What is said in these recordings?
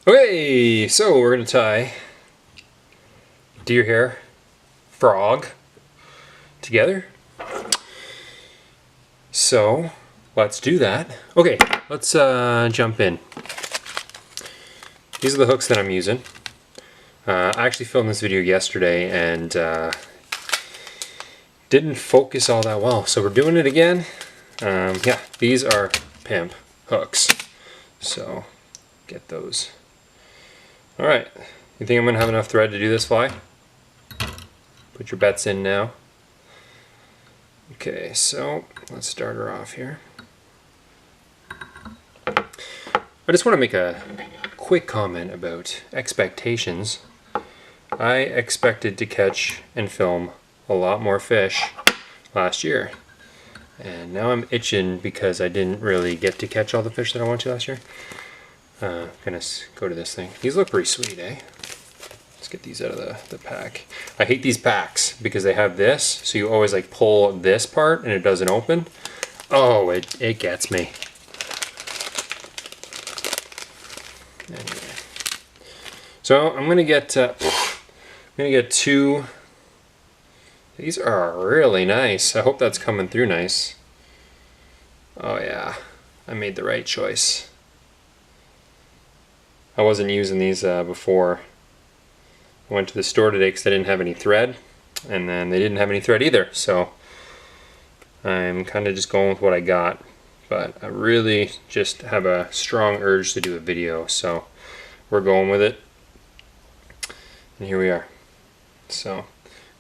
Okay, so we're gonna tie deer hair frog together. So let's do that. Okay, let's jump in. These are the hooks that I'm using. I actually filmed this video yesterday and didn't focus all that well, so we're doing it again. Yeah, these are pimp hooks, so get those. Alright, you think I'm going to have enough thread to do this fly? Put your bets in now. Okay, so let's start her off here. I just want to make a quick comment about expectations. I expected to catch and film a lot more fish last year. And now I'm itching because I didn't really get to catch all the fish that I wanted to last year. I'm gonna go to this thing. These look pretty sweet, eh? Let's get these out of the pack. I hate these packs because they have this, so you always like pull this part and it doesn't open. Oh, it gets me. Anyway. So I'm gonna get two. These are really nice. I hope that's coming through nice. Oh yeah, I made the right choice. I wasn't using these before. I went to the store today because they didn't have any thread, and then they didn't have any thread either, so I'm kind of just going with what I got. But I really just have a strong urge to do a video, so we're going with it. And here we are. So I'm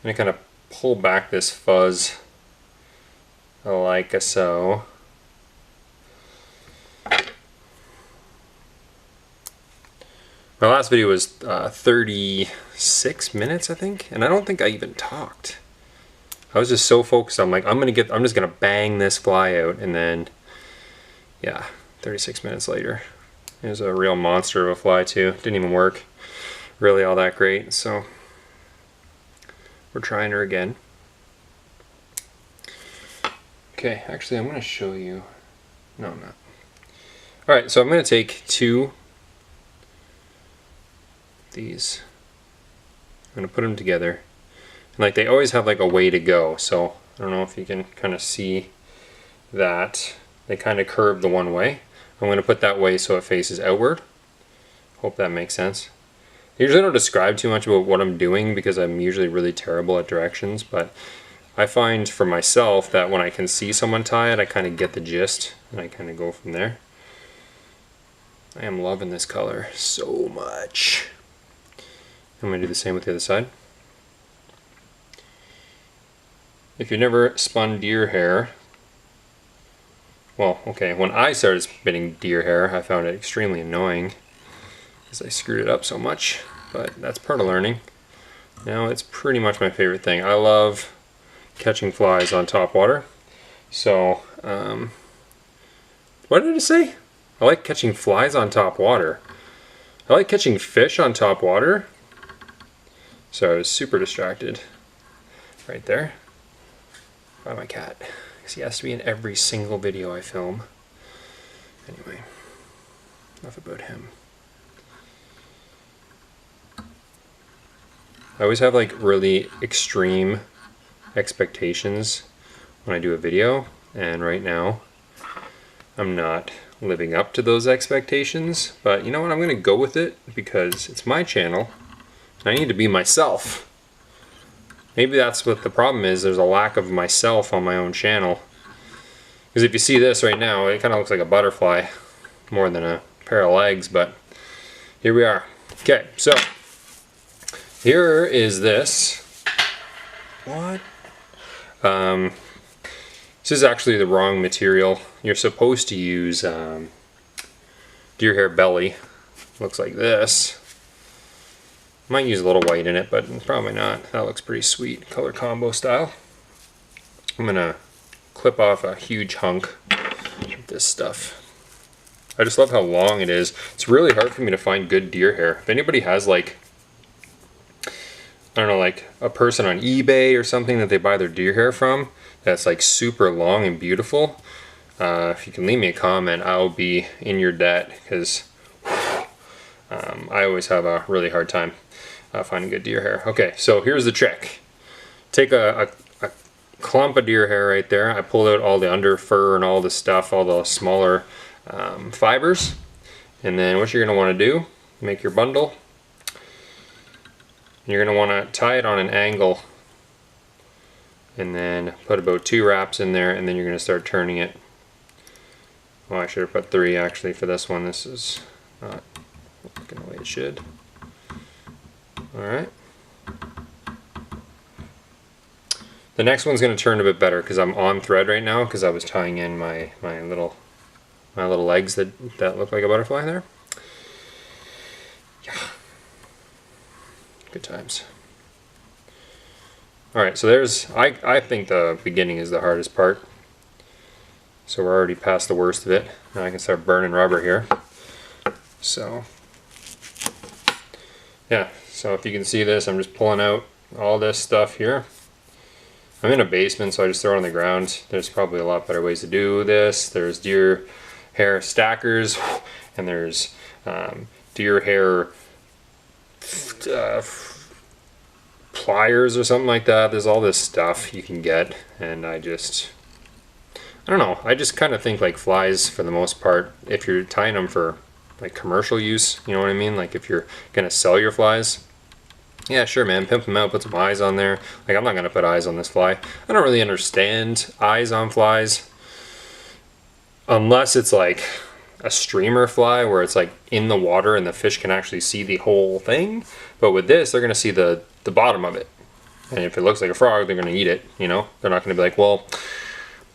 going to kind of pull back this fuzz like so. My last video was 36 minutes, I think, and I don't think I even talked. I was just so focused. I'm like, I'm just gonna bang this fly out, and then, yeah, 36 minutes later, it was a real monster of a fly too. Didn't even work really all that great. So we're trying her again. Okay, actually, I'm gonna show you. No, I'm not. All right, so I'm gonna take two. These. I'm going to put them together. And like they always have like a way to go, so I don't know if you can kind of see that. They kind of curve the one way. I'm going to put that way so it faces outward. Hope that makes sense. I usually don't describe too much about what I'm doing because I'm usually really terrible at directions, but I find for myself that when I can see someone tie it, I kind of get the gist and I kind of go from there. I am loving this color so much. I'm going to do the same with the other side. If you've never spun deer hair, well, okay, when I started spinning deer hair, I found it extremely annoying because I screwed it up so much, but that's part of learning. Now it's pretty much my favorite thing. I love catching flies on top water. So, what did I say? I like catching flies on top water. I like catching fish on top water. So I was super distracted right there by my cat, because he has to be in every single video I film. Anyway, enough about him. I always have like really extreme expectations when I do a video, and right now I'm not living up to those expectations, but you know what, I'm going to go with it because it's my channel. I need to be myself. Maybe that's what the problem is. There's a lack of myself on my own channel. Because if you see this right now, it kind of looks like a butterfly more than a pair of legs, but here we are. Okay, so here is this. What? This is actually the wrong material. You're supposed to use deer hair belly. Looks like this. Might use a little white in it, but probably not. That looks pretty sweet, color combo style. I'm gonna clip off a huge hunk of this stuff. I just love how long it is. It's really hard for me to find good deer hair. If anybody has like, I don't know, like a person on eBay or something that they buy their deer hair from that's like super long and beautiful, if you can leave me a comment, I'll be in your debt, because I always have a really hard time finding good deer hair. Okay, so here's the trick. Take a clump of deer hair right there. I pulled out all the under fur and all the stuff, all the smaller fibers. And then what you're going to want to do, make your bundle. You're going to want to tie it on an angle. And then put about 2 wraps in there, and then you're going to start turning it. Well, I should have put 3 actually for this one. This is not working the way it should. Alright. The next one's going to turn a bit better because I'm on thread right now because I was tying in my little legs that look like a butterfly there. Yeah. Good times. Alright, so there's, I think the beginning is the hardest part. So we're already past the worst of it. Now I can start burning rubber here. So, yeah, so if you can see this, I'm just pulling out all this stuff here. I'm in a basement, so I just throw it on the ground. There's probably a lot better ways to do this. There's deer hair stackers, and there's deer hair pliers or something like that. There's all this stuff you can get, and I don't know, I just kind of think like flies for the most part, if you're tying them for like commercial use, you know what I mean? Like if you're gonna sell your flies, yeah, sure, man, pimp them out, put some eyes on there. Like, I'm not gonna put eyes on this fly. I don't really understand eyes on flies, unless it's like a streamer fly where it's like in the water and the fish can actually see the whole thing. But with this, they're gonna see the bottom of it. And if it looks like a frog, they're gonna eat it, you know? They're not gonna be like, well,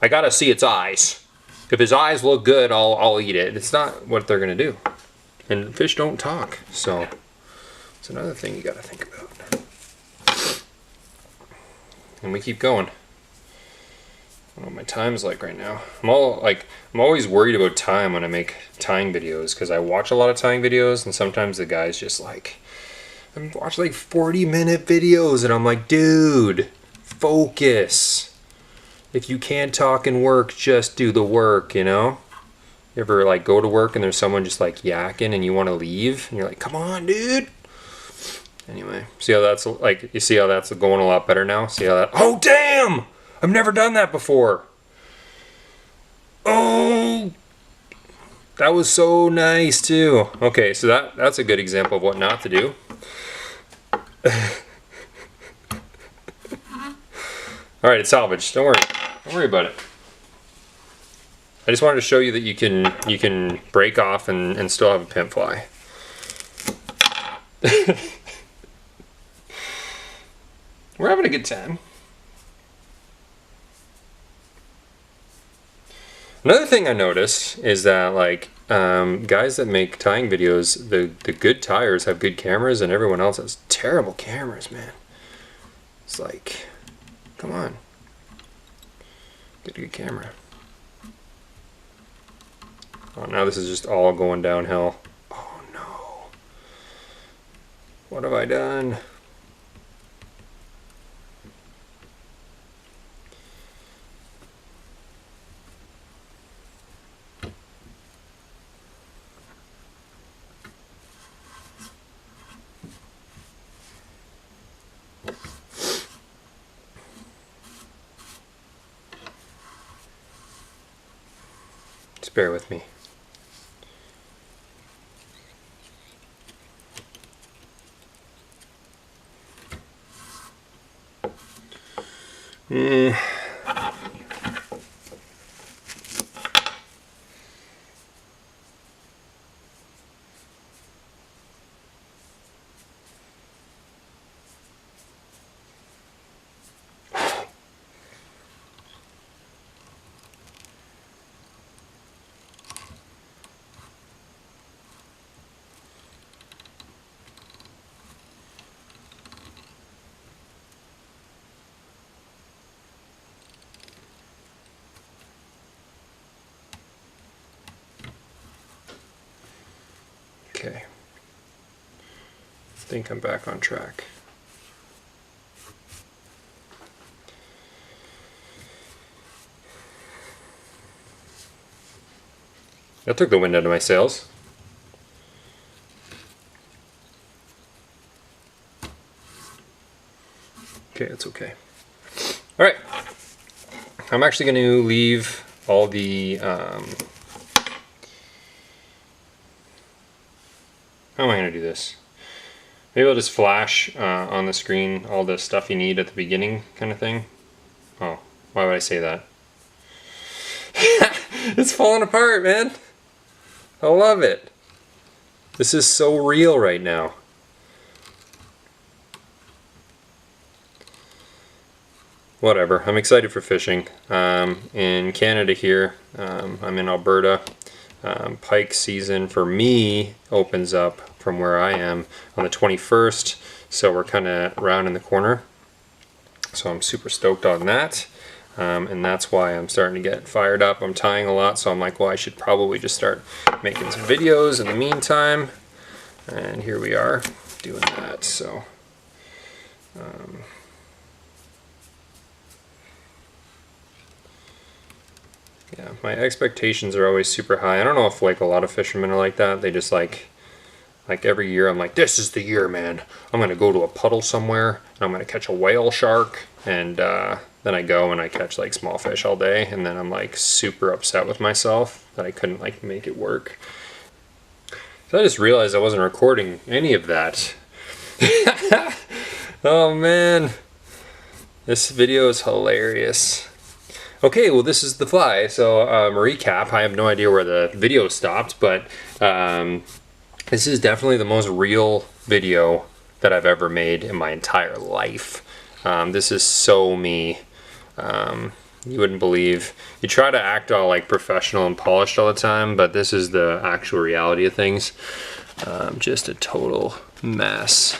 I gotta see its eyes. If his eyes look good, I'll eat it. It's not what they're gonna do. And fish don't talk, so it's another thing you gotta think about. And we keep going. I don't know what my time's like right now. I'm always worried about time when I make tying videos because I watch a lot of tying videos, and sometimes the guy's just like, I watch like 40-minute videos and I'm like, dude, focus. If you can't talk and work, just do the work, you know? You ever like go to work and there's someone just like yakking and you want to leave and you're like, come on, dude. Anyway, see how that's like, you see how that's going a lot better now? See how that, oh damn! I've never done that before. Oh, that was so nice too. Okay, so that's a good example of what not to do. Alright, it's salvaged. Don't worry. Don't worry about it. I just wanted to show you that you can break off and still have a pimp fly. We're having a good time. Another thing I noticed is that like guys that make tying videos, the good tyers have good cameras and everyone else has terrible cameras, man. It's like, come on. Get a good camera. Oh, now this is just all going downhill. Oh no. What have I done? Just bear with me. Okay. I think I'm back on track. That took the wind out of my sails. Okay, it's okay. All right, I'm actually going to leave all the, how am I going to do this? Maybe I'll just flash on the screen all the stuff you need at the beginning kind of thing. Oh, why would I say that? It's falling apart, man. I love it. This is so real right now. Whatever, I'm excited for fishing. In Canada here, I'm in Alberta. Pike season for me opens up from where I am on the 21st, so we're kind of rounding the corner. So I'm super stoked on that. And that's why I'm starting to get fired up. I'm tying a lot, so I'm like, well, I should probably just start making some videos in the meantime. And here we are doing that. So yeah, my expectations are always super high. I don't know if like a lot of fishermen are like that. They just like every year I'm like, this is the year, man. I'm gonna go to a puddle somewhere and I'm gonna catch a whale shark, and then I go and I catch like small fish all day, and then I'm like super upset with myself that I couldn't like make it work. So I just realized I wasn't recording any of that. Oh man, this video is hilarious. Okay, well this is the fly. So recap, I have no idea where the video stopped, but this is definitely the most real video that I've ever made in my entire life. This is so me. You wouldn't believe. You try to act all like professional and polished all the time, but this is the actual reality of things. Just a total mess.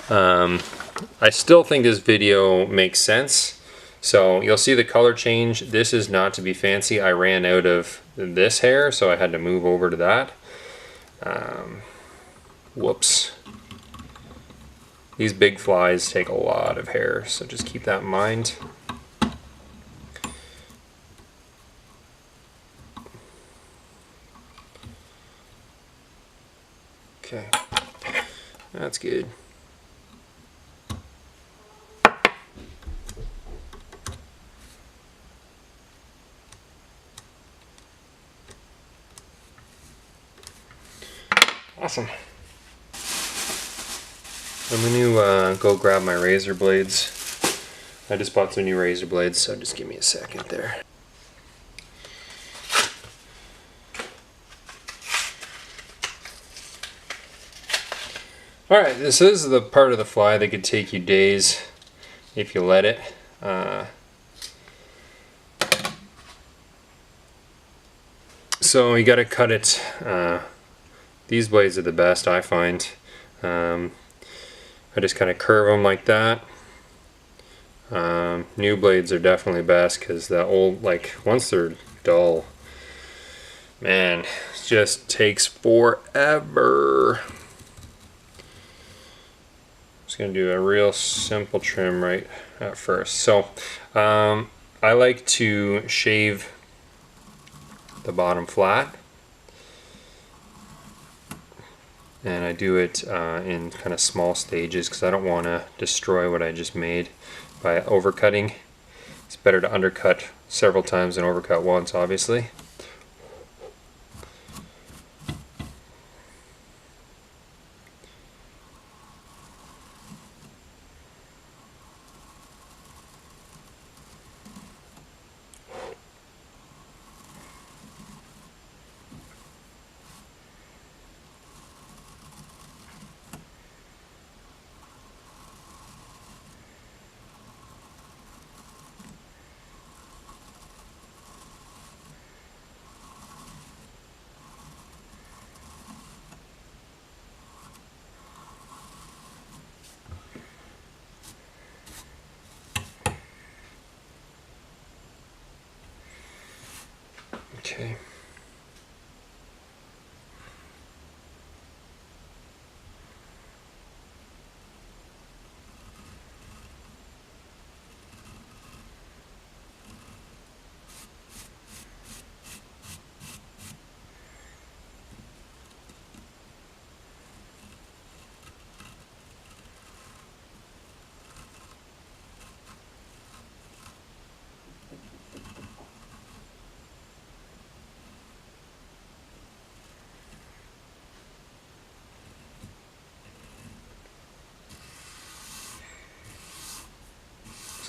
I still think this video makes sense. So you'll see the color change. This is not to be fancy. I ran out of this hair, so I had to move over to that. Whoops. These big flies take a lot of hair, so just keep that in mind. Okay, that's good. Awesome. I'm going to go grab my razor blades. I just bought some new razor blades, so just give me a second there. Alright, this is the part of the fly that could take you days if you let it. So you got to cut it. These blades are the best, I find. I just kind of curve them like that. New blades are definitely best because the old, like, once they're dull, man, it just takes forever. Just gonna do a real simple trim right at first. So I like to shave the bottom flat, and I do it in kind of small stages because I don't want to destroy what I just made by overcutting. It's better to undercut several times than overcut once, obviously. Okay.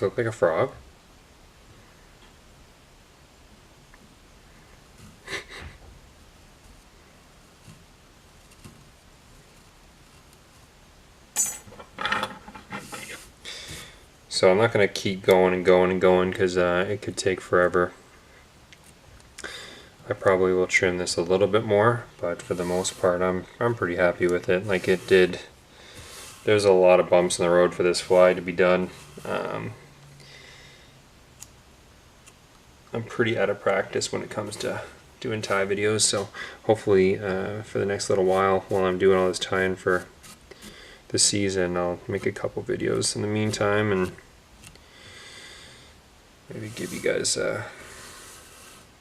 Does it look like a frog? So I'm not going to keep going and going and going because it could take forever. I probably will trim this a little bit more, but for the most part I'm pretty happy with it. Like it did, there's a lot of bumps in the road for this fly to be done. I'm pretty out of practice when it comes to doing tie videos, so hopefully for the next little while I'm doing all this tying for the season, I'll make a couple videos in the meantime and maybe give you guys a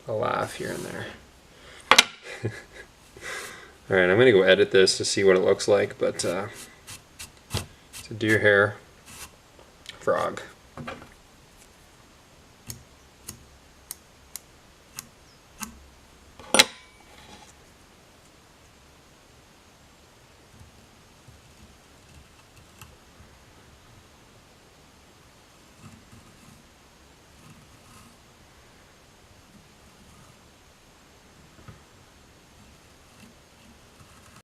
laugh here and there. Alright, I'm gonna go edit this to see what it looks like, but it's a deer hair frog.